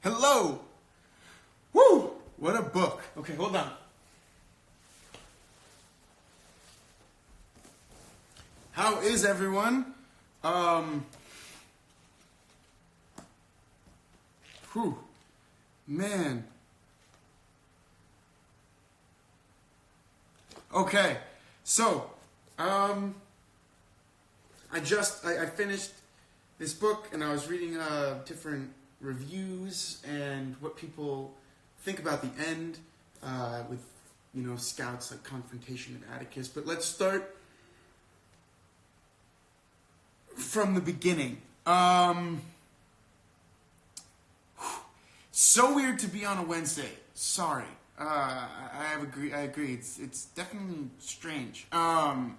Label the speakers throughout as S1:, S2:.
S1: Hello! Woo! What a book. Okay, hold on. How is everyone? Whew. Man. Okay, so, I finished this book and I was reading different reviews and what people think about the end with, Scout's like confrontation of Atticus. But let's start from the beginning. So weird to be on a Wednesday. Sorry. I agree. It's definitely strange. But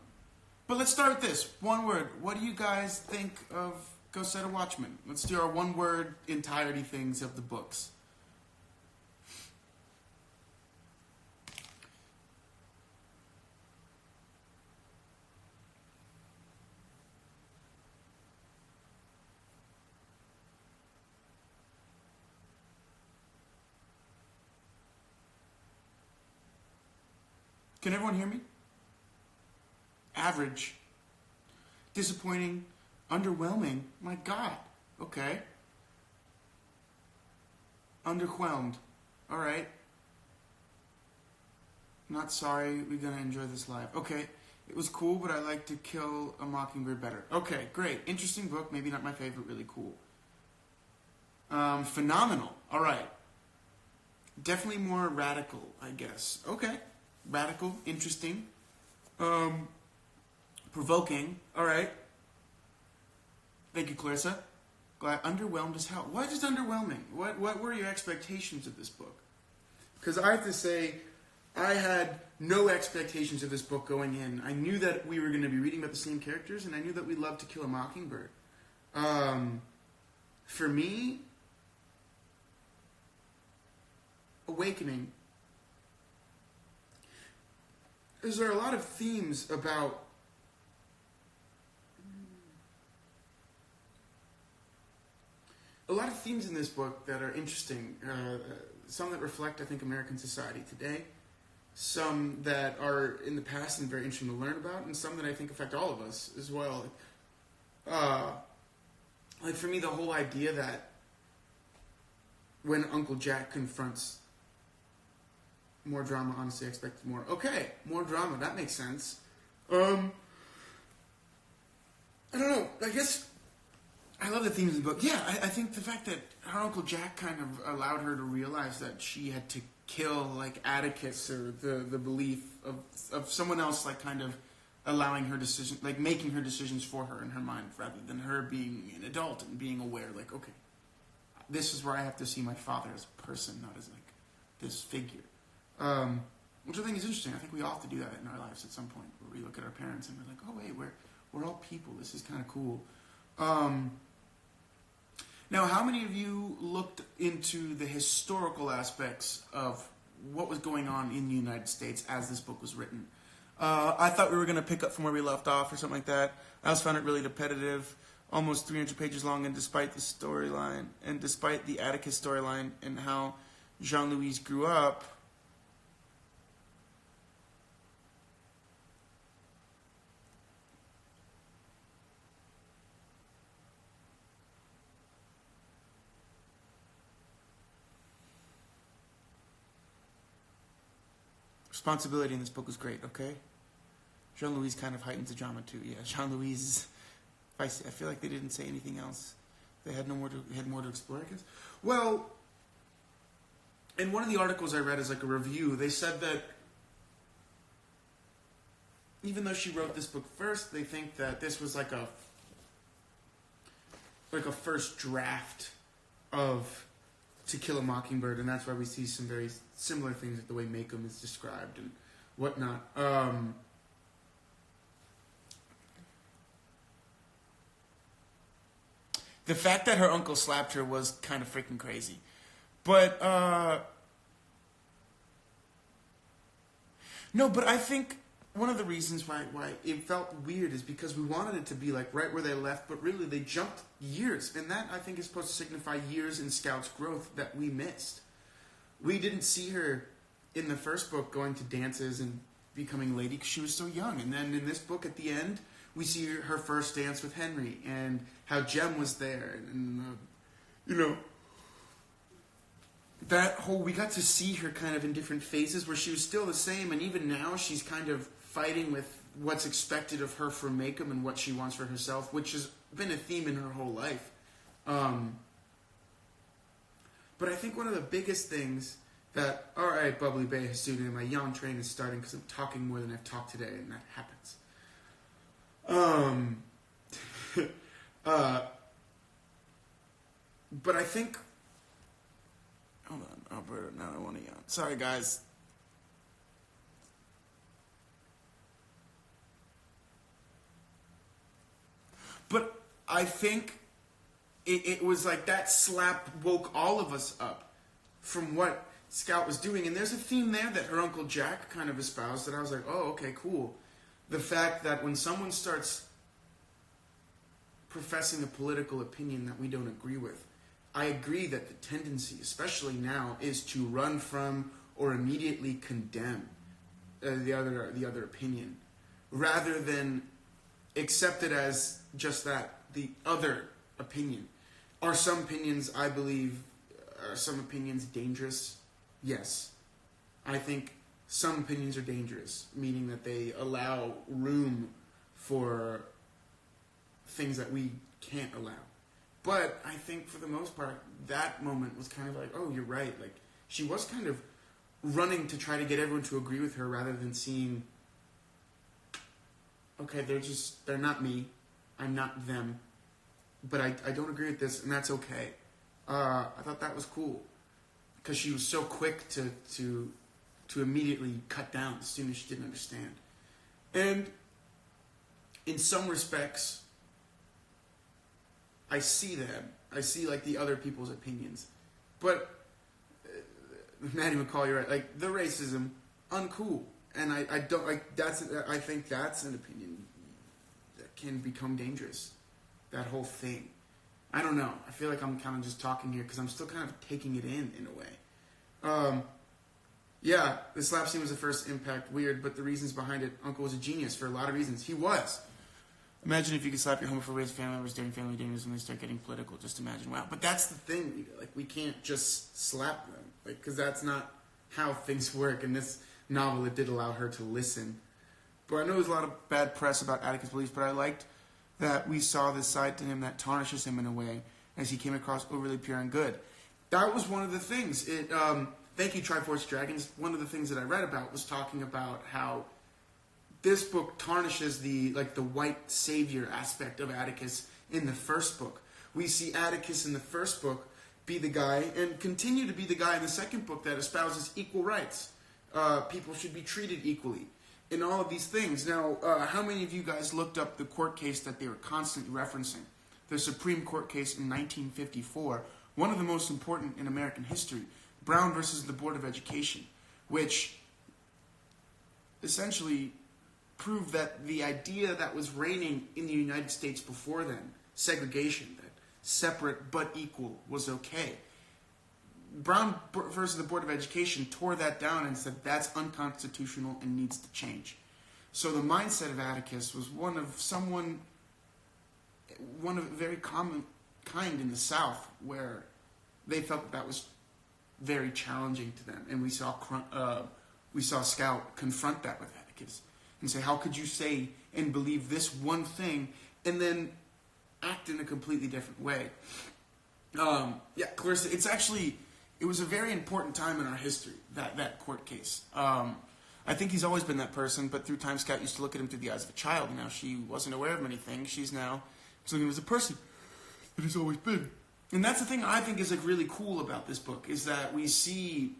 S1: let's start with this. One word. What do you guys think of Go Set a Watchman? Let's do our one word entirety things of the books. Can everyone hear me? Average. Disappointing. Underwhelming. My God. Okay. Underwhelmed. All right. Not sorry. We're going to enjoy this live. Okay. It was cool, but I like To Kill a Mockingbird better. Okay, great. Interesting book. Maybe not my favorite. Really cool. Phenomenal. All right. Definitely more radical, I guess. Okay. Radical. Interesting. Provoking. All right. Thank you, Clarissa. Glad. Underwhelmed as hell. Why just underwhelming? What were your expectations of this book? Because I have to say, I had no expectations of this book going in. I knew that we were going to be reading about the same characters, and I knew that we loved To Kill a Mockingbird. For me, Awakening. There are a lot of themes about in this book that are interesting. Some that reflect, I think, American society today. Some that are in the past and very interesting to learn about, and some that I think affect all of us as well. Like for me, the whole idea that when Uncle Jack confronts more drama, honestly, I expected more. Okay, more drama, that makes sense. I don't know, I guess I love the themes of the book. Yeah, I think the fact that her Uncle Jack kind of allowed her to realize that she had to kill, like, Atticus, or the belief of someone else, like, kind of allowing her decision, like, making her decisions for her in her mind, rather than her being an adult and being aware, like, okay, this is where I have to see my father as a person, not as, like, this figure. Which I think is interesting. I think we all have to do that in our lives at some point, where we look at our parents and we're like, oh, wait, we're all people. This is kind of cool. Now, how many of you looked into the historical aspects of what was going on in the United States as this book was written? I thought we were going to pick up from where we left off or something like that. I also found it really repetitive, almost 300 pages long, and despite the storyline, and despite the Atticus storyline and how Jean-Louis grew up, responsibility in this book was great, okay? Jean-Louis kind of heightens the drama too. Yeah, Jean-Louis is feisty. I feel like they didn't say anything else. They had more to explore, I guess. Well, in one of the articles I read as like a review, they said that even though she wrote this book first, they think that this was like a first draft of To Kill a Mockingbird, and that's why we see some very similar things, like the way Maycomb is described and whatnot. The fact that her uncle slapped her was kind of freaking crazy. But, no, but I think one of the reasons why it felt weird is because we wanted it to be like right where they left, but really they jumped years, and that I think is supposed to signify years in Scout's growth that we missed. We didn't see her in the first book going to dances and becoming lady because she was so young, and then in this book at the end we see her first dance with Henry and how Jem was there, and that whole, we got to see her kind of in different phases where she was still the same, and even now she's kind of fighting with what's expected of her for Maycomb and what she wants for herself, which has been a theme in her whole life. But I think one of the biggest things that, alright, Bubbly Bay has suited, and my yawn train is starting because I'm talking more than I've talked today, and that happens. But I think, hold on, Alberto, now I want to yawn. Sorry, guys. But I think it was like that slap woke all of us up from what Scout was doing. And there's a theme there that her Uncle Jack kind of espoused that I was like, oh, okay, cool. The fact that when someone starts professing a political opinion that we don't agree with, I agree that the tendency, especially now, is to run from or immediately condemn the other opinion, rather than accept it as just that, the other opinion. Are some opinions, I believe, are some opinions dangerous? Yes. I think some opinions are dangerous, meaning that they allow room for things that we can't allow. But I think for the most part, that moment was kind of like, oh, you're right. Like, she was kind of running to try to get everyone to agree with her rather than seeing, okay, they're not me. I'm not them. But I don't agree with this, and that's okay. I thought that was cool. Because she was so quick to immediately cut down as soon as she didn't understand. And in some respects, I see them. I see, like, the other people's opinions. But, Maddie McCall, you're right. Like, the racism, uncool. And I don't, like, I think that's an opinion that can become dangerous. That whole thing. I don't know. I feel like I'm kind of just talking here because I'm still kind of taking it in a way. Yeah, the slap scene was the first impact. Weird, but the reasons behind it, Uncle was a genius for a lot of reasons. He was. Imagine if you could slap your homophobic raised family members during family dinners when they start getting political. Just imagine. Wow. But that's the thing. Like, we can't just slap them. Like, because that's not how things work. In this novel, it did allow her to listen. But I know there's a lot of bad press about Atticus' beliefs, but I liked that we saw this side to him that tarnishes him in a way as he came across overly pure and good. That was one of the things. Thank you, Triforce Dragons. One of the things that I read about was talking about how this book tarnishes the white savior aspect of Atticus in the first book. We see Atticus in the first book be the guy, and continue to be the guy in the second book, that espouses equal rights. People should be treated equally. In all of these things. Now, how many of you guys looked up the court case that they were constantly referencing? The Supreme Court case in 1954, one of the most important in American history, Brown versus the Board of Education, which essentially proved that the idea that was reigning in the United States before then, segregation, that separate but equal, was okay. Brown versus the Board of Education tore that down and said that's unconstitutional and needs to change. So the mindset of Atticus was one of very common kind in the South, where they felt that was very challenging to them, and we saw Scout confront that with Atticus and say, how could you say and believe this one thing and then act in a completely different way? Clarissa, it was a very important time in our history, that court case. I think he's always been that person, but through time, Scout used to look at him through the eyes of a child. Now she wasn't aware of many things. She's now looking at him as a person that he's always been. And that's the thing I think is really cool about this book, is that we see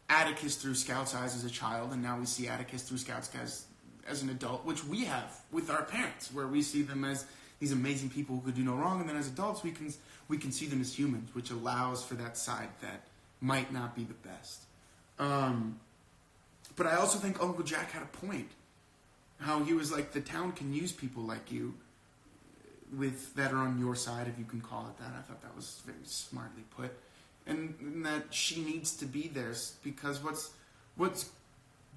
S1: Atticus through Scout's eyes as a child, and now we see Atticus through Scout's eyes as an adult, which we have with our parents, where we see them as these amazing people who could do no wrong, and then as adults we can see them as humans, which allows for that side that might not be the best. But I also think Uncle Jack had a point. How he was like, the town can use people like you that are on your side, if you can call it that. I thought that was very smartly put. And that she needs to be there, because what's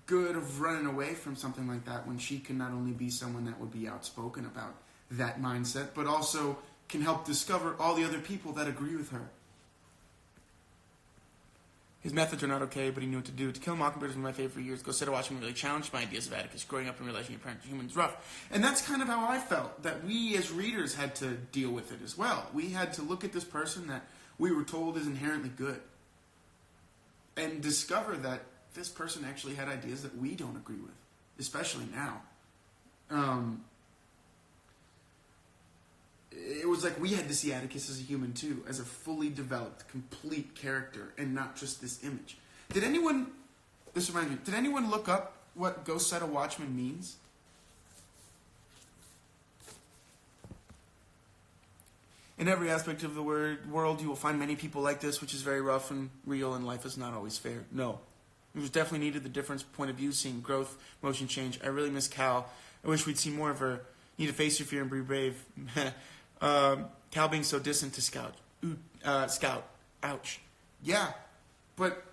S1: good of running away from something like that when she can not only be someone that would be outspoken about that mindset, but also can help discover all the other people that agree with her. His methods are not okay, but he knew what to do. To Kill a Mockingbird is one of my favorite for years. Go Set a Watchman really challenged my ideas of Atticus. Growing up and realizing your parents are humans rough. And that's kind of how I felt, that we as readers had to deal with it as well. We had to look at this person that we were told is inherently good and discover that this person actually had ideas that we don't agree with, especially now. It was like we had to see Atticus as a human too, as a fully developed, complete character, and not just this image. This reminds me, did anyone look up what Go Set a Watchman means? In every aspect of the world, you will find many people like this, which is very rough and real, and life is not always fair. No. It was definitely needed, the different point of view, seeing growth, motion change. I really miss Cal. I wish we'd see more of her. Need to face your fear and be brave. Cal being so distant to Scout. Scout. Ouch. Yeah, but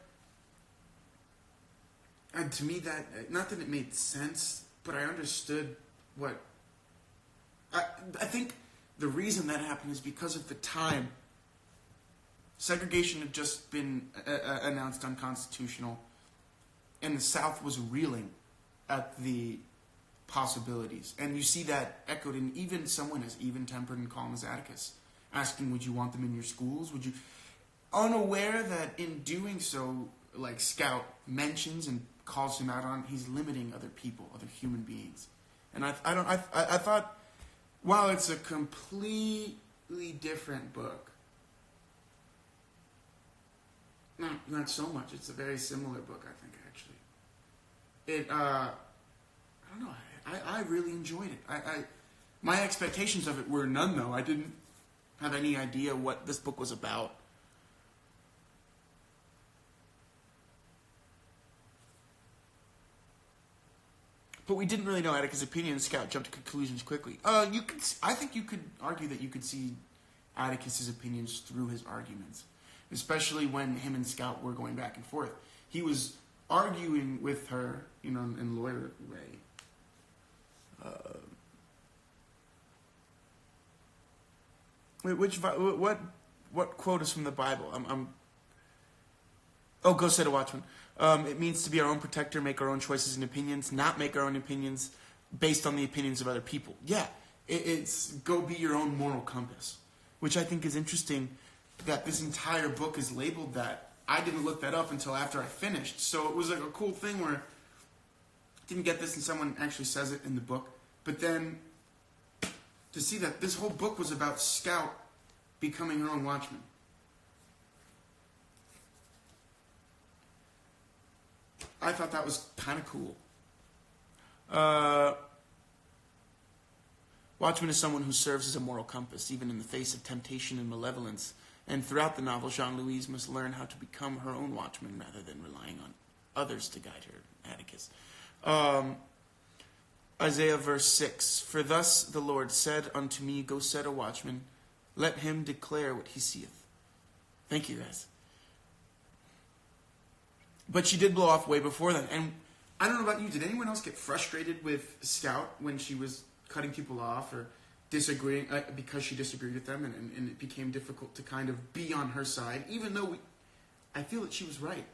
S1: to me that, not that it made sense, but I understood what... I think the reason that happened is because of the time. Segregation had just been announced unconstitutional, and the South was reeling at the possibilities. And you see that echoed in even someone as even-tempered and calm as Atticus, asking, would you want them in your schools? Would you... Unaware that in doing so, like Scout mentions and calls him out on, he's limiting other people, other human beings. And I thought, while it's a completely different book, not so much. It's a very similar book, I think, actually. I don't know. I really enjoyed it. My expectations of it were none, though. I didn't have any idea what this book was about. But we didn't really know Atticus' opinion, and Scout jumped to conclusions quickly. I think you could argue that you could see Atticus' opinions through his arguments, especially when him and Scout were going back and forth. He was arguing with her, in lawyer way. What quote is from the Bible? Go Set a Watchman. It means to be our own protector, make our own choices and opinions, not make our own opinions based on the opinions of other people. Yeah, it's go be your own moral compass, which I think is interesting that this entire book is labeled that. I didn't look that up until after I finished, so it was like a cool thing where I didn't get this and someone actually says it in the book, but then to see that this whole book was about Scout becoming her own watchman. I thought that was kind of cool. Watchman is someone who serves as a moral compass, even in the face of temptation and malevolence. And throughout the novel, Jean-Louise must learn how to become her own watchman rather than relying on others to guide her. Atticus. Isaiah verse 6. For thus the Lord said unto me, Go set a watchman, let him declare what he seeth. Thank you, guys. But she did blow off way before then. And I don't know about you, did anyone else get frustrated with Scout when she was cutting people off or disagreeing because she disagreed with them and it became difficult to kind of be on her side, even though I feel that she was right.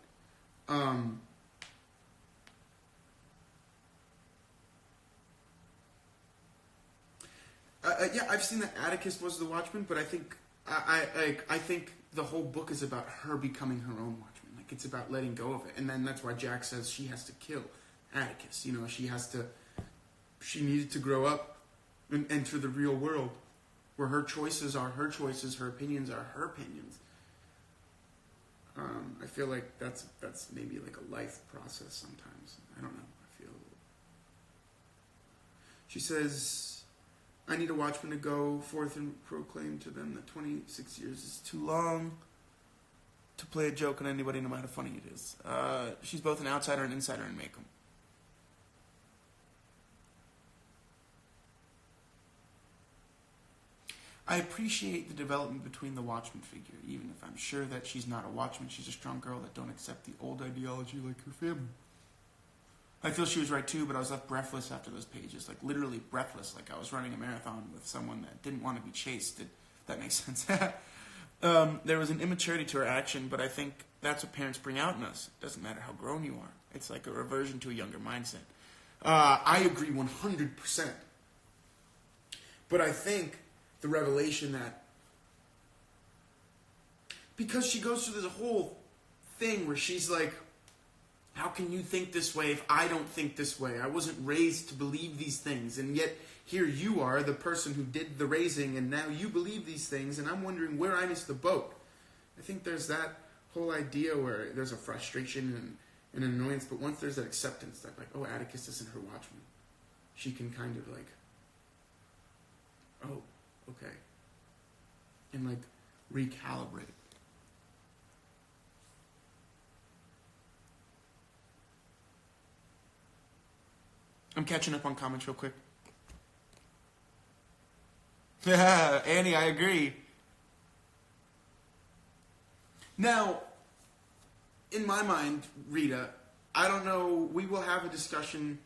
S1: Yeah, I've seen that Atticus was the watchman, but I think I think the whole book is about her becoming her own watchman. Like, it's about letting go of it, and then that's why Jack says she has to kill Atticus. She needed to grow up and enter the real world, where her choices are her choices, her opinions are her opinions. I feel like that's maybe like a life process sometimes. I don't know. She says, I need a watchman to go forth and proclaim to them that 26 years is too long. to play a joke on anybody, no matter how funny it is. She's both an outsider and insider in Maycomb. I appreciate the development between the Watchman figure, even if I'm sure that she's not a Watchman. She's a strong girl that don't accept the old ideology like her family. I feel she was right too, but I was left breathless after those pages, like literally breathless, like I was running a marathon with someone that didn't want to be chased. If that makes sense. There was an immaturity to her action, but I think that's what parents bring out in us. It doesn't matter how grown you are. It's like a reversion to a younger mindset. I agree 100%. But I think the revelation that, because she goes through this whole thing where she's like, how can you think this way if I don't think this way? I wasn't raised to believe these things, and yet here you are, the person who did the raising, and now you believe these things, and I'm wondering where I missed the boat. I think there's that whole idea where there's a frustration and an annoyance, but once there's that acceptance that, like, oh, Atticus isn't her Watchman, she can kind of like, oh, okay, and like recalibrate. I'm catching up on comments real quick. Yeah, Annie, I agree. Now, in my mind, Rita, I don't know, we will have a discussion.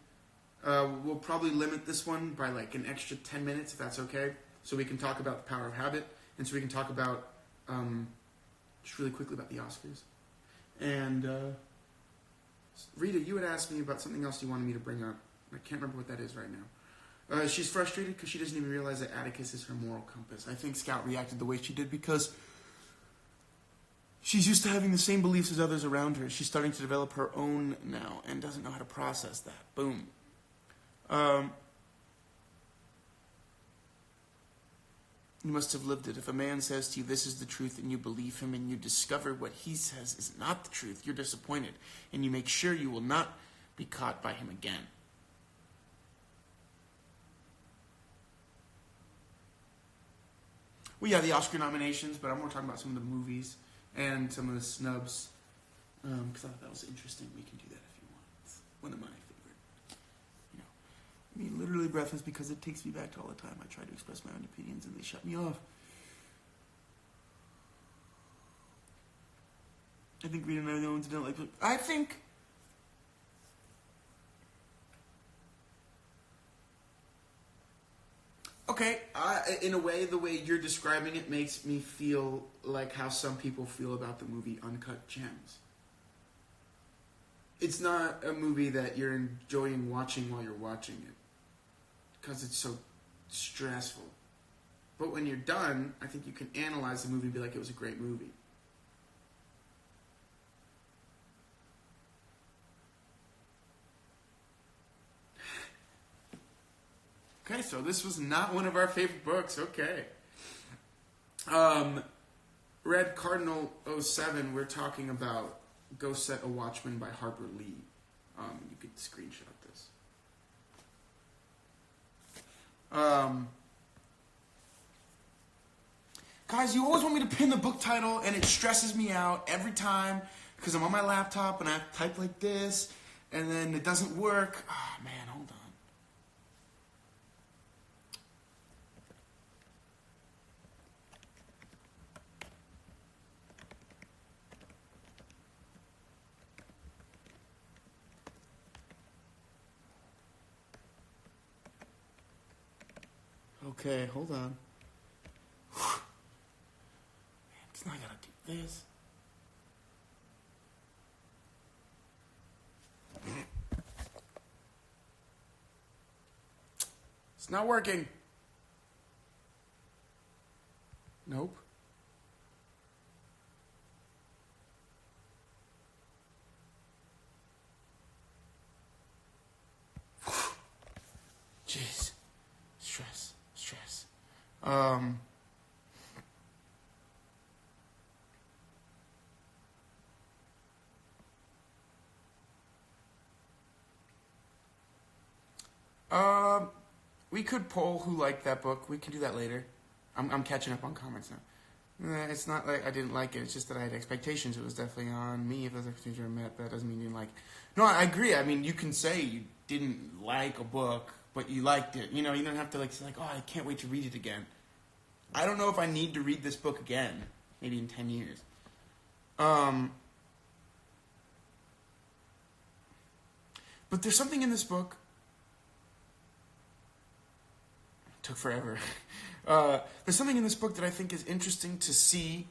S1: We'll probably limit this one by like an extra 10 minutes, if that's okay. So we can talk about the power of habit, and so we can talk about, just really quickly about the Oscars. And Rita, you had asked me about something else you wanted me to bring up. I can't remember what that is right now. She's frustrated because she doesn't even realize that Atticus is her moral compass. I think Scout reacted the way she did because she's used to having the same beliefs as others around her. She's starting to develop her own now and doesn't know how to process that. Boom. You must have lived it. If a man says to you, this is the truth, and you believe him, and you discover what he says is not the truth, you're disappointed, and you make sure you will not be caught by him again. Well, yeah, the Oscar nominations, but I'm more talking about some of the movies and some of the snubs, because I thought that was interesting. We can do that if you want. It's one of my favorite. You know, I mean, literally breathless because it takes me back to all the time I try to express my own opinions and they shut me off. I think Rita and I are the ones who don't like. I think. Okay, in a way, the way you're describing it makes me feel like how some people feel about the movie Uncut Gems. It's not a movie that you're enjoying watching while you're watching it, because it's so stressful. But when you're done, I think you can analyze the movie and be like, it was a great movie. Okay, so this was not one of our favorite books. Okay. Red Cardinal 07, we're talking about Go Set a Watchman by Harper Lee. You could screenshot this. Guys, you always want me to pin the book title, and it stresses me out every time because I'm on my laptop and I have to type like this, and then it doesn't work. Oh, man, hold on. Okay, hold on. Man, because now I gotta do this. It's not working. Nope. Jeez. Stress. We could poll who liked that book. We can do that later. I'm catching up on comments now. It's not like I didn't like it. It's just that I had expectations. It was definitely on me. If those expectations were met, that doesn't mean you didn't like it. No, I agree. I mean, you can say you didn't like a book, but you liked it. You know, you don't have to say oh, I can't wait to read it again. I don't know if I need to read this book again. Maybe in 10 years. But there's something in this book. It took forever. There's something in this book that I think is interesting to see.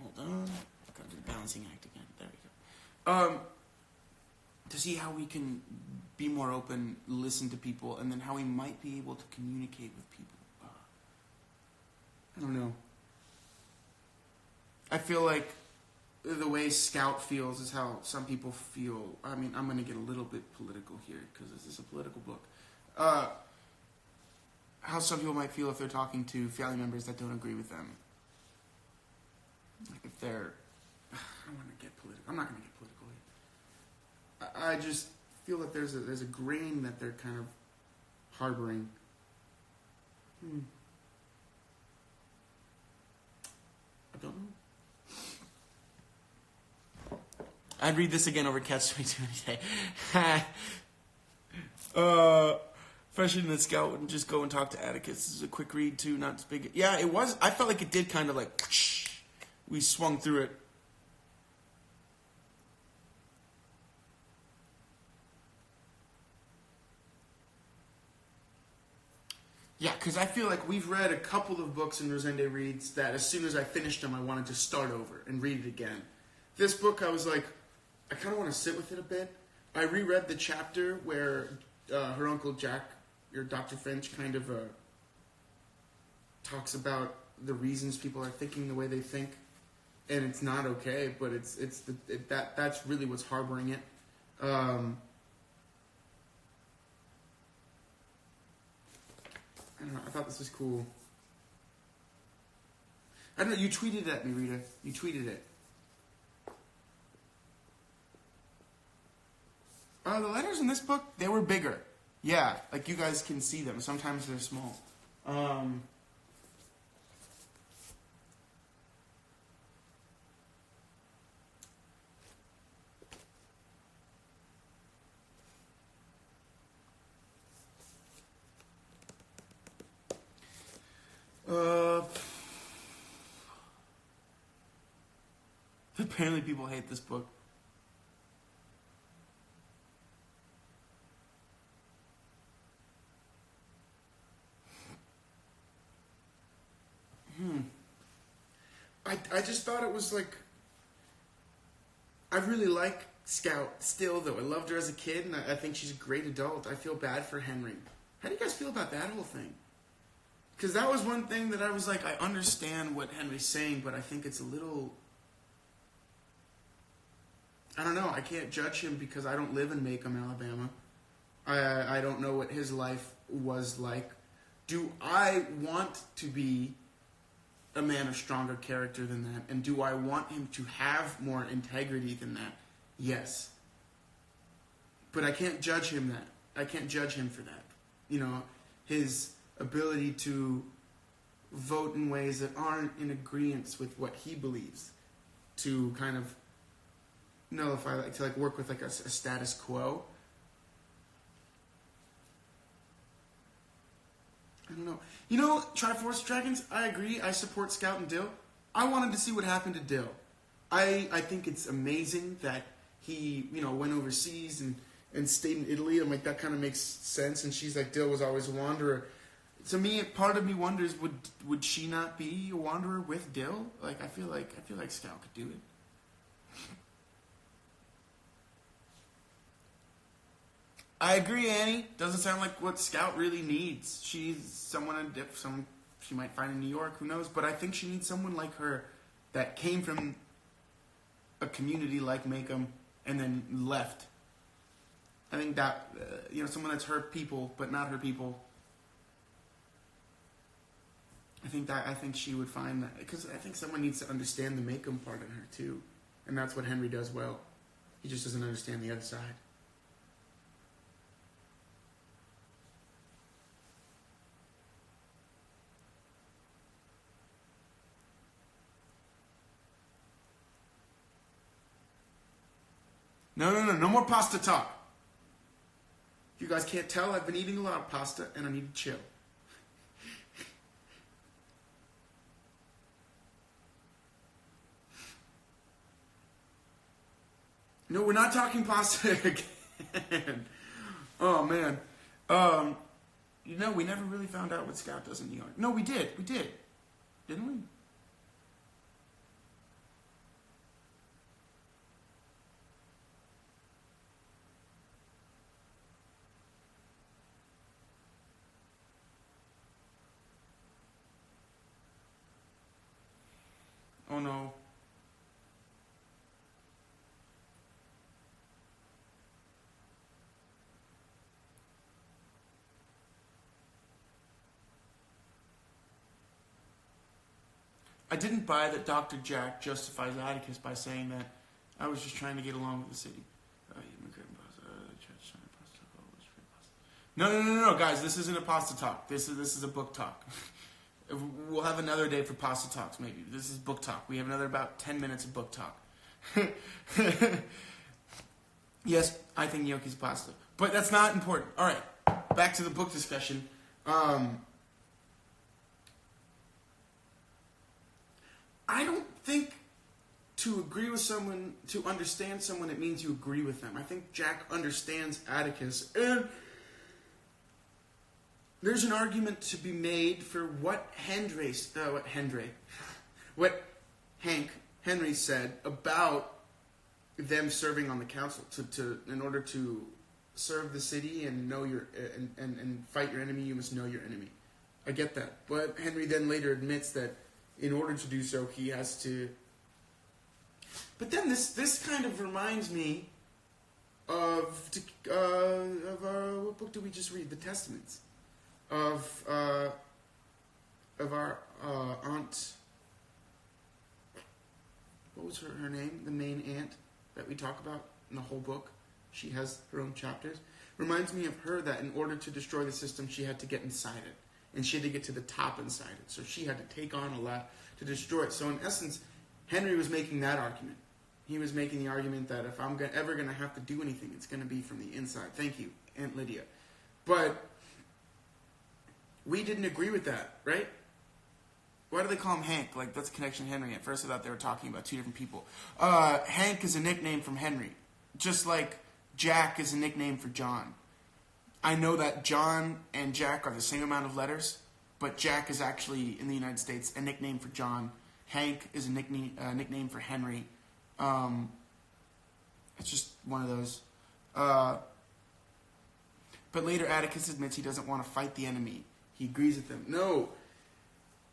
S1: Hold on. Gotta do the balancing act again. There we go. To see how we can be more open, listen to people, and then how we might be able to communicate with people. I don't know. I feel like the way Scout feels is how some people feel. I mean, I'm going to get a little bit political here because this is a political book. How some people might feel if they're talking to family members that don't agree with them. Like if they're... I want to get political. I'm not going to get political here. I just feel that there's a grain that they're kind of harboring. I don't know. I'd read this again over Catch-22 any day. Especially that Scout wouldn't just go and talk to Atticus. This is a quick read, too, not as big. Yeah, it was. I felt like it did kind of like... Whoosh, we swung through it. Yeah, because I feel like we've read a couple of books in Rosende Reads that as soon as I finished them, I wanted to start over and read it again. This book, I was like, I kind of want to sit with it a bit. I reread the chapter where her Uncle Jack, or Dr. Finch, kind of talks about the reasons people are thinking the way they think. And it's not okay, but that's really what's harboring it. I don't know, I thought this was cool. I don't know, you tweeted it at me, Rita. You tweeted it. The letters in this book, they were bigger. Yeah, like you guys can see them. Sometimes they're small. Apparently people hate this book. I just thought it was like... I really like Scout still, though. I loved her as a kid, and I think she's a great adult. I feel bad for Henry. How do you guys feel about that whole thing? Because that was one thing that I was like, I understand what Henry's saying, but I think it's a little... I don't know. I can't judge him because I don't live in Macomb, Alabama. I don't know what his life was like. Do I want to be a man of stronger character than that? And do I want him to have more integrity than that? Yes. But I can't judge him that. I can't judge him for that. You know, his ability to vote in ways that aren't in agreement with what he believes, to kind of nullify, like, to like work with like a status quo. I don't know. You know, Triforce Dragons, I agree. I support Scout and Dill. I wanted to see what happened to Dill. I think it's amazing that he, you know, went overseas and stayed in Italy. I'm like, that kind of makes sense. And she's like, Dill was always a wanderer. To me, part of me wonders, would she not be a wanderer with Dill? Like, I feel like Scout could do it. I agree, Annie. Doesn't sound like what Scout really needs. She's someone she might find in New York, who knows? But I think she needs someone like her that came from a community like Macomb and then left. I think that, you know, someone that's her people, but not her people. I think she would find that, because I think someone needs to understand the Macomb part in her too. And that's what Henry does well. He just doesn't understand the other side. No more pasta talk. You guys can't tell, I've been eating a lot of pasta and I need to chill. No, we're not talking pasta again. Oh, man. We never really found out what Scout does in New York. No, we did. Didn't we? Oh, no. I didn't buy that Dr. Jack justifies Atticus by saying that I was just trying to get along with the city. No, guys, this isn't a pasta talk. This is a book talk. We'll have another day for pasta talks, maybe. This is book talk. We have another about 10 minutes of book talk. Yes, I think gnocchi's pasta. But that's not important. All right, back to the book discussion. I don't think to agree with someone, to understand someone, it means you agree with them. I think Jack understands Atticus, and there's an argument to be made for what Hank Henry said about them serving on the council in order to serve the city and know and fight your enemy, you must know your enemy. I get that, but Henry then later admits that in order to do so, he has to. But then this kind of reminds me of what book did we just read? The Testaments of our aunt. What was her name? The main aunt that we talk about in the whole book. She has her own chapters. Reminds me of her that in order to destroy the system, she had to get inside it. And she had to get to the top inside it. So she had to take on a lot to destroy it. So in essence, Henry was making that argument. He was making the argument that if I'm ever going to have to do anything, it's going to be from the inside. Thank you, Aunt Lydia. But we didn't agree with that, right? Why do they call him Hank? Like, that's Connection Henry. At first I thought they were talking about two different people. Hank is a nickname from Henry. Just like Jack is a nickname for John. I know that John and Jack are the same amount of letters, but Jack is actually, in the United States, a nickname for John. Hank is a nickname for Henry. It's just one of those. But later Atticus admits he doesn't want to fight the enemy. He agrees with them. No,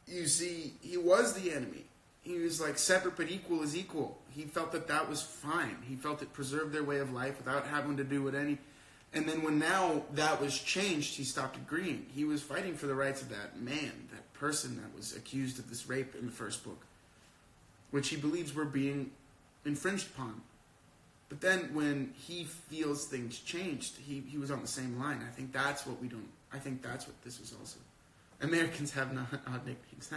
S1: you see, he was the enemy. He was like separate but equal is equal. He felt that was fine. He felt it preserved their way of life without having to do what any... And then when now that was changed, he stopped agreeing. He was fighting for the rights of that man, that person that was accused of this rape in the first book, which he believes were being infringed upon. But then when he feels things changed, he was on the same line. I think that's what we don't... I think that's what this was also. Americans have not odd nicknames.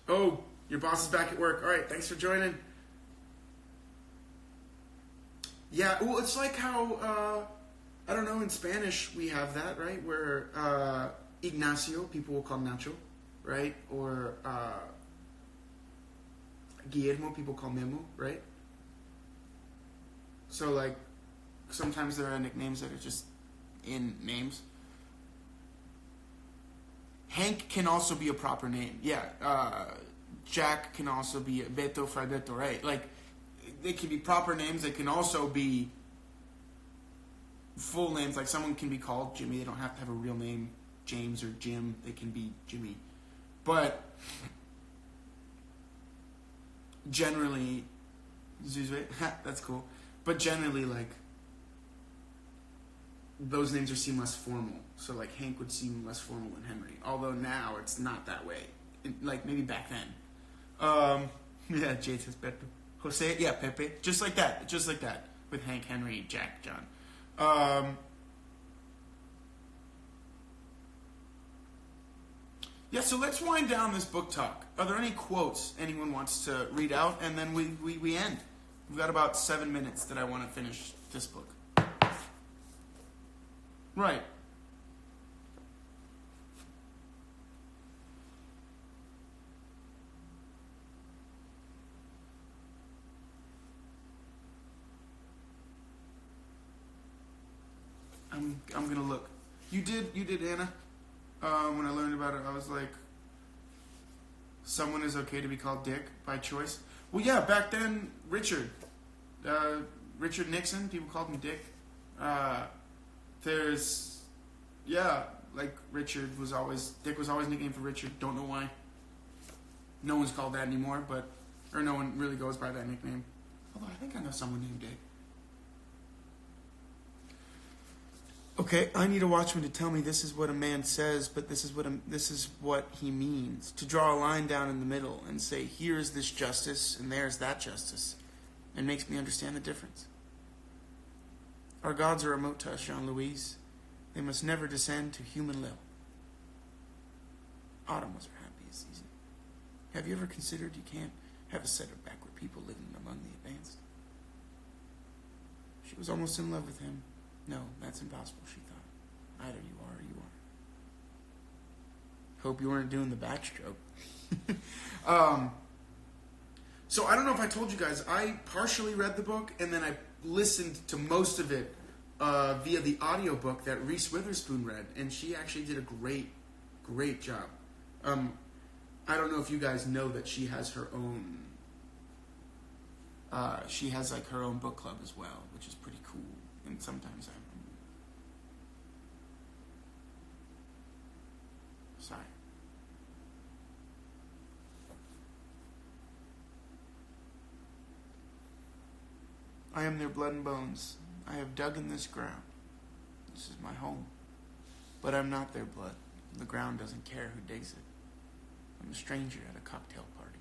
S1: Oh, your boss is back at work. All right, thanks for joining. Yeah, well, it's like how, I don't know, in Spanish we have that, right? Where Ignacio, people will call Nacho, right? Or Guillermo, people call Memo, right? So, like, sometimes there are nicknames that are just in names. Hank can also be a proper name. Yeah, Jack can also be Beto, Fray Beto, right? Like, they can be proper names. They can also be full names. Like, someone can be called Jimmy. They don't have to have a real name, James or Jim. They can be Jimmy. But generally, Zuzwe, that's cool. But generally, like, those names are seem less formal. So, like, Hank would seem less formal than Henry. Although now it's not that way. Like, maybe back then. Yeah, Jade says Beto. Jose, yeah, Pepe. Just like that. Just like that. With Hank, Henry, Jack, John. Yeah, so let's wind down this book talk. Are there any quotes anyone wants to read out? And then we end. We've got about 7 minutes that I want to finish this book. Right. I'm gonna look. You did, Anna. When I learned about it, I was like, someone is okay to be called Dick by choice. Well, yeah, back then, Richard Nixon, people called him Dick. There's, yeah, like Dick was always nicknamed for Richard. Don't know why. No one's called that anymore, or no one really goes by that nickname. Although I think I know someone named Dick. Okay, I need a watchman to tell me this is what a man says, but this is what he means. To draw a line down in the middle and say, here's this justice and there's that justice, and makes me understand the difference. Our gods are remote to us, Jean-Louise. They must never descend to human level. Autumn was her happiest season. Have you ever considered you can't have a set of backward people living among the advanced? She was almost in love with him. No, that's impossible, she thought. Either you are or you aren't. Hope you weren't doing the backstroke. So I don't know if I told you guys, I partially read the book and then I listened to most of it via the audiobook that Reese Witherspoon read, and she actually did a great job. I don't know if you guys know that she has her own her own book club as well, which is pretty cool. And sometimes sorry. I am their blood and bones. I have dug in this ground. This is my home. But I'm not their blood. The ground doesn't care who digs it. I'm a stranger at a cocktail party.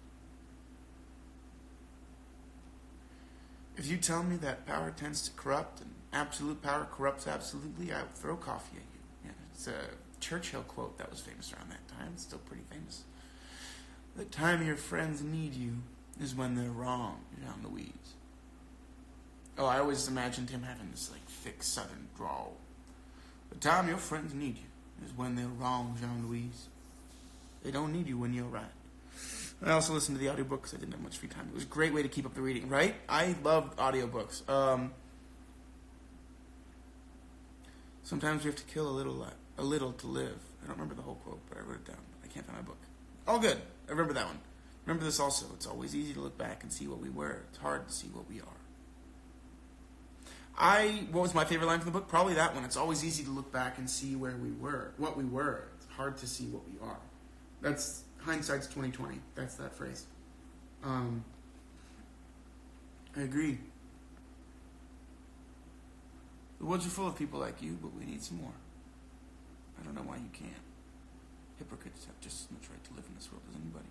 S1: If you tell me that power tends to corrupt and absolute power corrupts absolutely, I would throw coffee at you. Yeah, it's a Churchill quote that was famous around that time. It's still pretty famous. The time your friends need you is when they're wrong, Jean-Louise. Oh, I always imagined him having this like thick southern drawl. The time your friends need you is when they're wrong, Jean-Louise. They don't need you when you're right. I also listened to the audiobook because I didn't have much free time. It was a great way to keep up the reading, right? I loved audiobooks. Sometimes we have to kill a little to live. I don't remember the whole quote, but I wrote it down. I can't find my book. All good. I remember that one. Remember this also. It's always easy to look back and see what we were. It's hard to see what we are. What was my favorite line from the book? Probably that one. It's always easy to look back and see what we were. It's hard to see what we are. That's hindsight's 20/20. That's that phrase. I agree. The woods are full of people like you, but we need some more. I don't know why you can't. Hypocrites have just as much right to live in this world as anybody.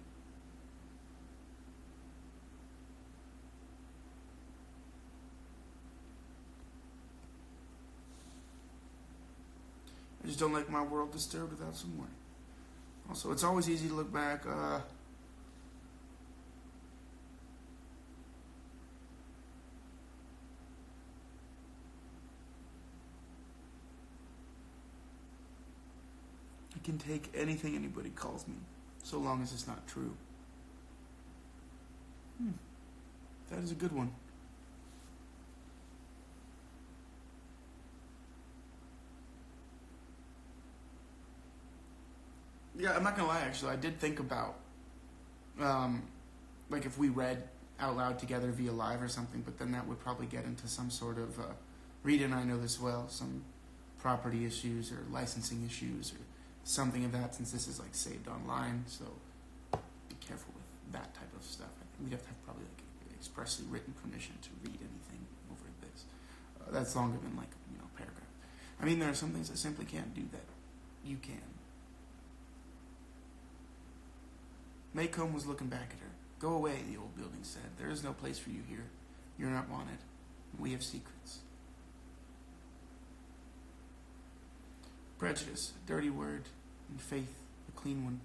S1: I just don't like my world disturbed without some warning. Also, it's always easy to look back. I can take anything anybody calls me, so long as it's not true. That is a good one. Yeah, I'm not gonna lie, actually. I did think about, like if we read out loud together via live or something, but then that would probably get into some sort of, Rita and I know this well, some property issues or licensing issues or something of that, since this is like saved online, so be careful with that type of stuff. I think we'd have to have probably like expressly written permission to read anything over this. That's longer than like, paragraph. I mean, there are some things I simply can't do that you can. Maycomb was looking back at her. Go away, the old building said. There is no place for you here. You're not wanted. We have secrets. Prejudice, a dirty word, and faith, a clean one.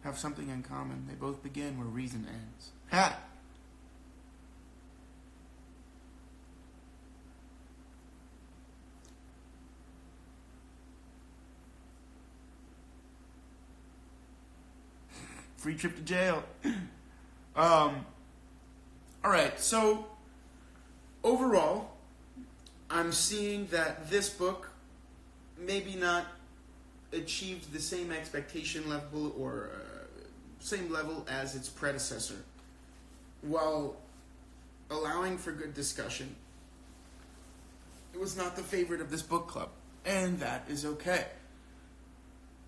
S1: have something in common. They both begin where reason ends. Ha! Free trip to jail. All right, so overall, I'm seeing that this book maybe not achieved the same expectation level or same level as its predecessor, while allowing for good discussion. It was not the favorite of this book club, and that is okay.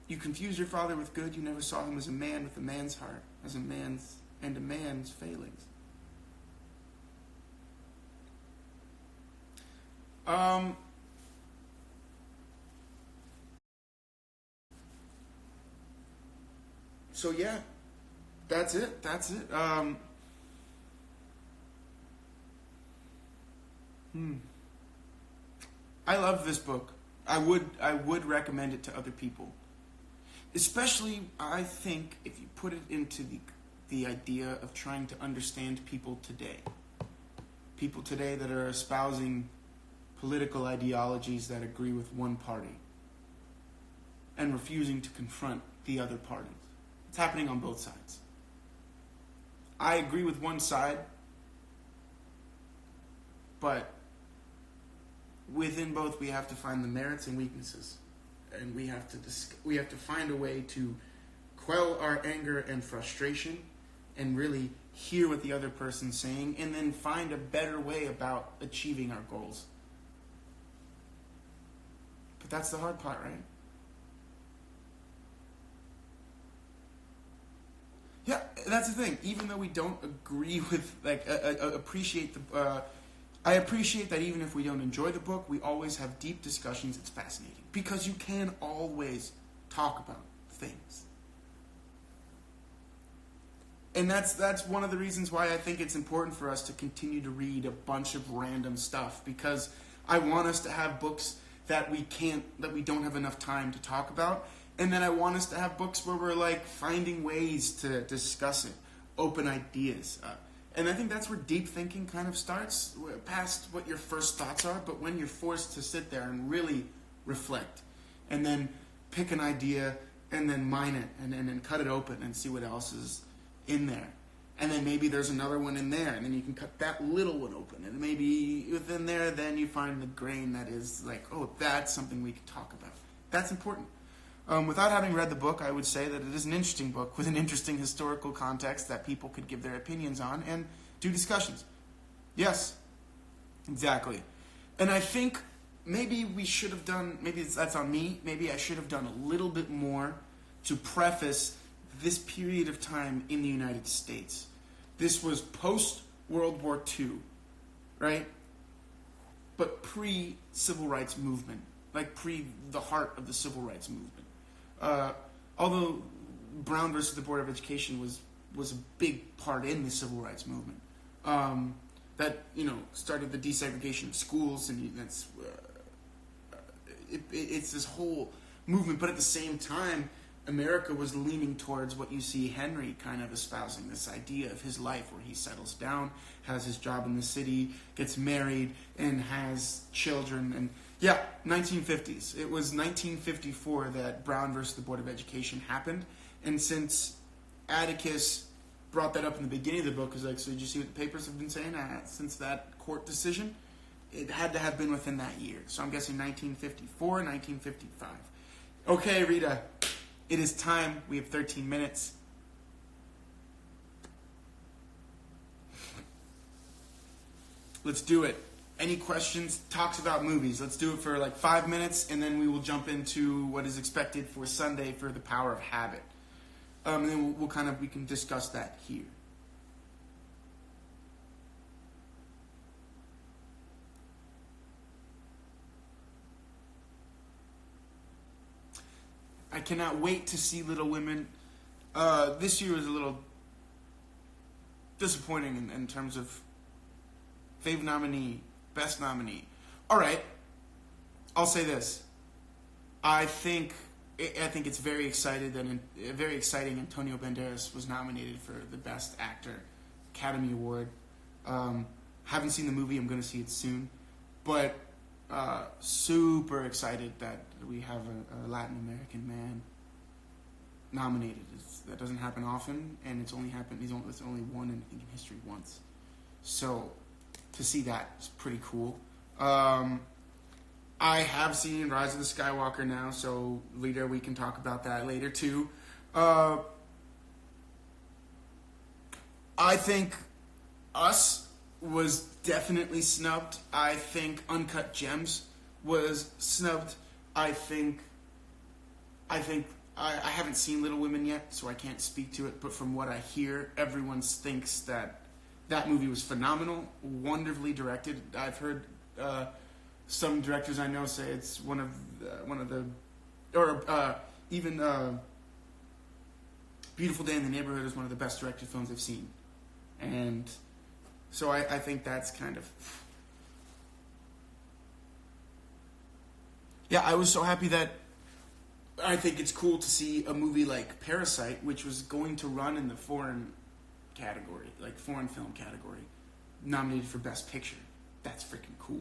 S1: You confuse your father with good. You never saw him as a man with a man's heart, as a man's failings. So yeah, that's it. I love this book. I would recommend it to other people. Especially, I think, if you put it into the idea of trying to understand people today. People today that are espousing political ideologies that agree with one party and refusing to confront the other parties. It's happening on both sides. I agree with one side, but within both we have to find the merits and weaknesses. And we have to find a way to quell our anger and frustration and really hear what the other person's saying and then find a better way about achieving our goals. But that's the hard part, right? Yeah, that's the thing. Even though we don't agree with, appreciate the... I appreciate that even if we don't enjoy the book, we always have deep discussions. It's fascinating. Because you can always talk about things. And that's one of the reasons why I think it's important for us to continue to read a bunch of random stuff. Because I want us to have books that we don't have enough time to talk about. And then I want us to have books where we're finding ways to discuss it. Open ideas. And I think that's where deep thinking kind of starts, past what your first thoughts are, but when you're forced to sit there and really reflect, and then pick an idea, and then mine it, and then cut it open and see what else is in there. And then maybe there's another one in there, and then you can cut that little one open, and maybe within there, then you find the grain that is that's something we can talk about. That's important. Without having read the book, I would say that it is an interesting book with an interesting historical context that people could give their opinions on and do discussions. Yes, exactly. And I think maybe we should have done, maybe that's on me, maybe I should have done a little bit more to preface this period of time in the United States. This was post-World War II, right? But pre-Civil Rights Movement, pre the heart of the Civil Rights Movement. Although Brown versus the Board of Education was a big part in the Civil Rights Movement, that started the desegregation of schools, and that's it's this whole movement. But at the same time, America was leaning towards what you see Henry kind of espousing, this idea of his life where he settles down, has his job in the city, gets married, and has children. And yeah, 1950s. It was 1954 that Brown versus the Board of Education happened. And since Atticus brought that up in the beginning of the book, was so did you see what the papers have been saying since that court decision? It had to have been within that year. So I'm guessing 1954, 1955. Okay, Rita, it is time. We have 13 minutes. Let's do it. Any questions? Talks about movies. Let's do it for 5 minutes, and then we will jump into what is expected for Sunday for The Power of Habit. And then we can discuss that here. I cannot wait to see Little Women. This year was a little disappointing in terms of fave nominee, best nominee. All right, I'll say this. I think I think it's very very exciting. Antonio Banderas was nominated for the Best Actor Academy Award. Haven't seen the movie. I'm going to see it soon, but super excited that we have a Latin American man nominated. That doesn't happen often, and it's only one in history once. So to see that is pretty cool. I have seen Rise of the Skywalker now, so later we can talk about that later too. I think Us was definitely snubbed. I think Uncut Gems was snubbed. I haven't seen Little Women yet, so I can't speak to it, but from what I hear, everyone thinks that movie was phenomenal, wonderfully directed. I've heard some directors I know say it's one of the Beautiful Day in the Neighborhood is one of the best directed films I've seen. And so I think that's kind of... Yeah, I was so happy that I think it's cool to see a movie like Parasite, which was going to run in the foreign category, like foreign film category, nominated for Best Picture. That's freaking cool.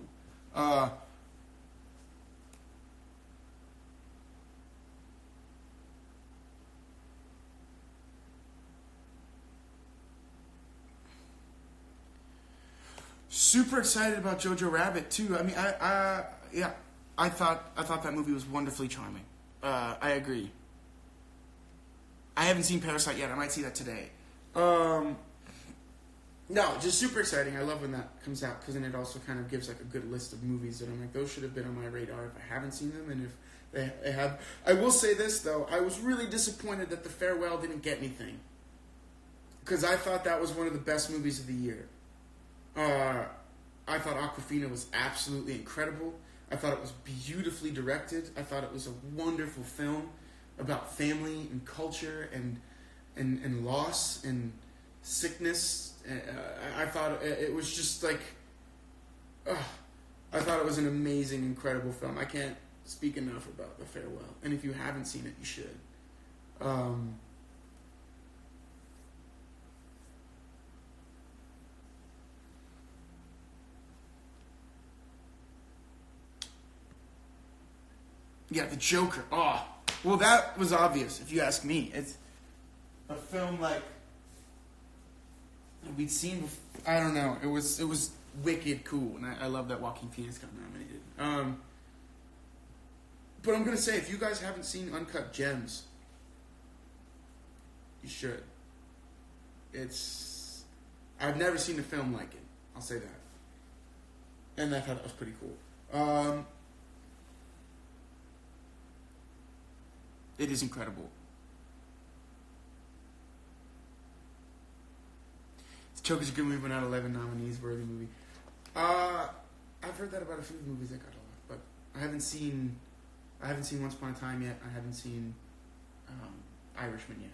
S1: Super excited about Jojo Rabbit too. I mean, I thought that movie was wonderfully charming. I agree. I haven't seen Parasite yet. I might see that today. No, just super exciting. I love when that comes out because then it also kind of gives like a good list of movies that I'm like, those should have been on my radar if I haven't seen them, and if they have. I will say this though, I was really disappointed that The Farewell didn't get anything because I thought that was one of the best movies of the year. I thought Awkwafina was absolutely incredible. I thought it was beautifully directed. I thought it was a wonderful film about family and culture and loss and sickness. I thought it was just like, I thought it was an amazing, incredible film. I can't speak enough about The Farewell. And if you haven't seen it, you should. Yeah, The Joker. Oh, well, that was obvious, if you ask me. It's a film like we'd seen before. I don't know. It was wicked cool, and I love that Joaquin Phoenix got nominated. But I'm going to say, if you guys haven't seen Uncut Gems, you should. I've never seen a film like it. I'll say that. And I thought that was pretty cool. It is incredible. Joker's a good movie, but not 11 nominees, worthy movie. I've heard that about a few movies that got a lot, but I haven't seen Once Upon a Time yet. I haven't seen Irishman yet.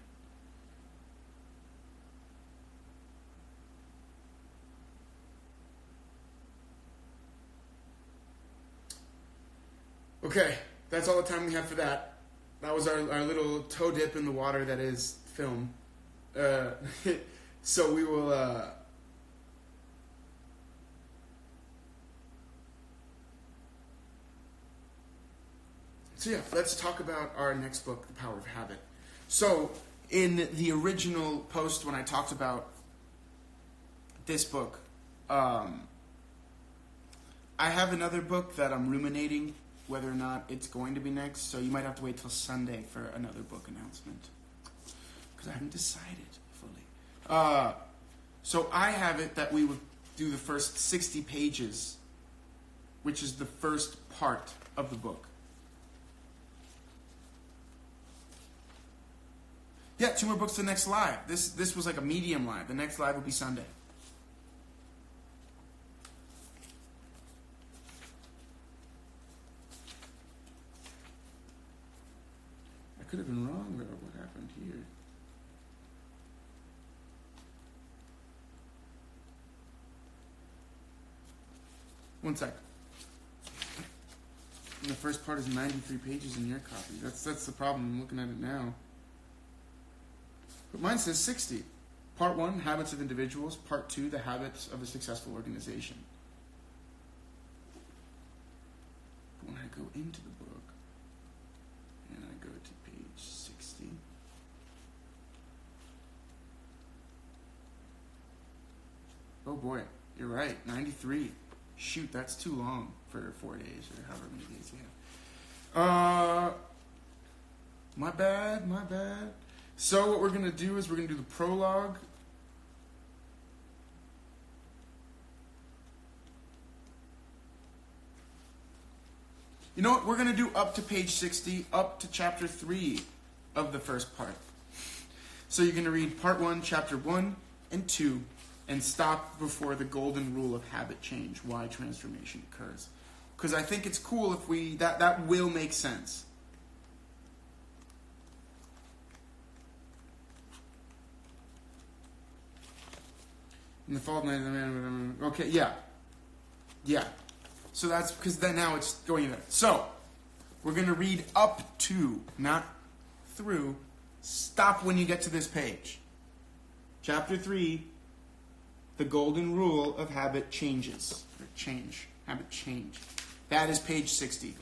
S1: Okay, that's all the time we have for that. That was our little toe dip in the water that is film. So we will... So yeah, let's talk about our next book, The Power of Habit. So in the original post when I talked about this book, I have another book that I'm ruminating whether or not it's going to be next, so you might have to wait till Sunday for another book announcement, because I haven't decided fully. So I have it that we would do the first 60 pages, which is the first part of the book. Yeah, 2 more books to the next live. This was like a medium live. The next live will be Sunday. I could have been wrong there. What happened here? One sec. And the first part is 93 pages in your copy. That's the problem. I'm looking at it now. But mine says 60. Part 1, Habits of Individuals. Part 2, The Habits of a Successful Organization. But when I go into the book, and I go to page 60, oh boy, you're right, 93. Shoot, that's too long for 4 days, or however many days we have. My bad. So what we're going to do is we're going to do the prologue. You know what? We're going to do up to page 60, up to chapter 3 of the first part. So you're going to read part 1, chapter 1 and 2, and stop before the golden rule of habit change, why transformation occurs. Because I think it's cool if we, that will make sense. In the fall of night of the man. Okay, yeah. So that's because then now it's going there. So we're going to read up to, not through. Stop when you get to this page. Chapter 3, the golden rule of habit changes. Or change. Habit change. That is page 60.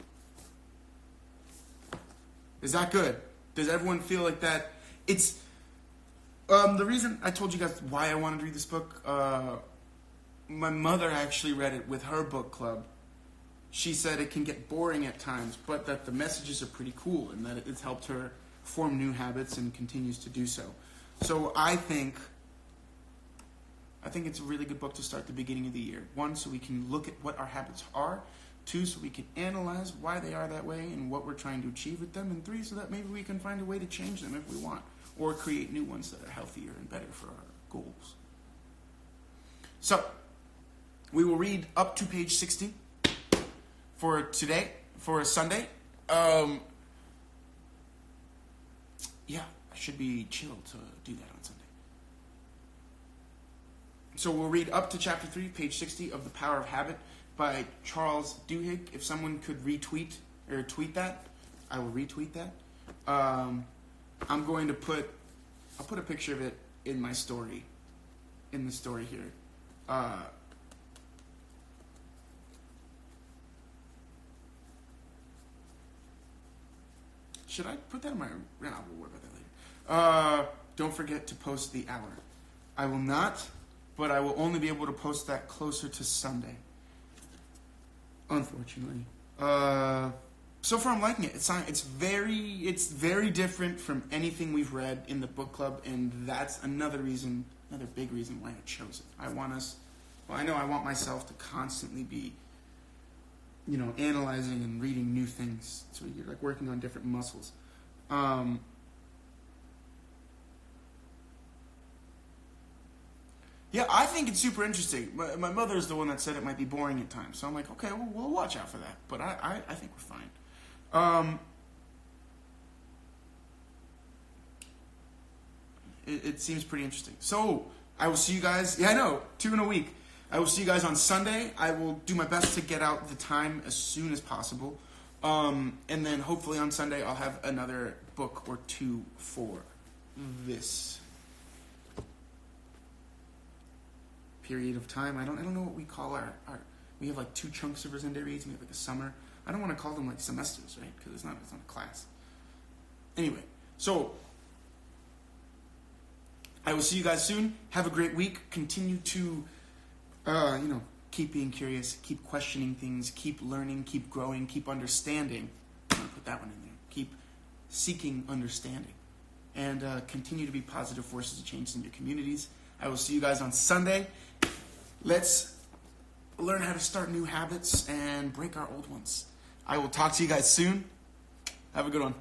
S1: Is that good? Does everyone feel like that? It's... the reason I told you guys why I wanted to read this book, my mother actually read it with her book club. She said it can get boring at times, but that the messages are pretty cool and that it's helped her form new habits and continues to do so. So I think it's a really good book to start the beginning of the year. 1, so we can look at what our habits are. 2, so we can analyze why they are that way and what we're trying to achieve with them. And 3, so that maybe we can find a way to change them if we want, or create new ones that are healthier and better for our goals. So, we will read up to page 60 for today, for Sunday. Yeah, I should be chill to do that on Sunday. So we'll read up to chapter 3, page 60 of The Power of Habit by Charles Duhigg. If someone could retweet or tweet that, I will retweet that. I'm going to I'll put a picture of it in my story, in the story here. Should I put that in my... No, we'll worry about that later. Don't forget to post the hour. I will not, but I will only be able to post that closer to Sunday. Unfortunately. So far I'm liking it. It's very different from anything we've read in the book club, and that's another big reason why I chose it. I want myself to constantly be, analyzing and reading new things. So you're like working on different muscles. Yeah, I think it's super interesting. My mother's the one that said it might be boring at times. So I'm like, okay, we'll watch out for that. But I think we're fine. It seems pretty interesting. So, I will see you guys. Yeah, I know, 2 in a week. I will see you guys on Sunday. I will do my best to get out the time as soon as possible. And then hopefully on Sunday I'll have another book or 2 for this period of time. I don't know what we call our we have like 2 chunks of Rosende reads, and we have like a summer. I don't want to call them like semesters, right? Because it's not a class. Anyway, so I will see you guys soon. Have a great week. Continue to, keep being curious, keep questioning things, keep learning, keep growing, keep understanding. I'm going to put that one in there. Keep seeking understanding. And continue to be positive forces of change in your communities. I will see you guys on Sunday. Let's learn how to start new habits and break our old ones. I will talk to you guys soon. Have a good one.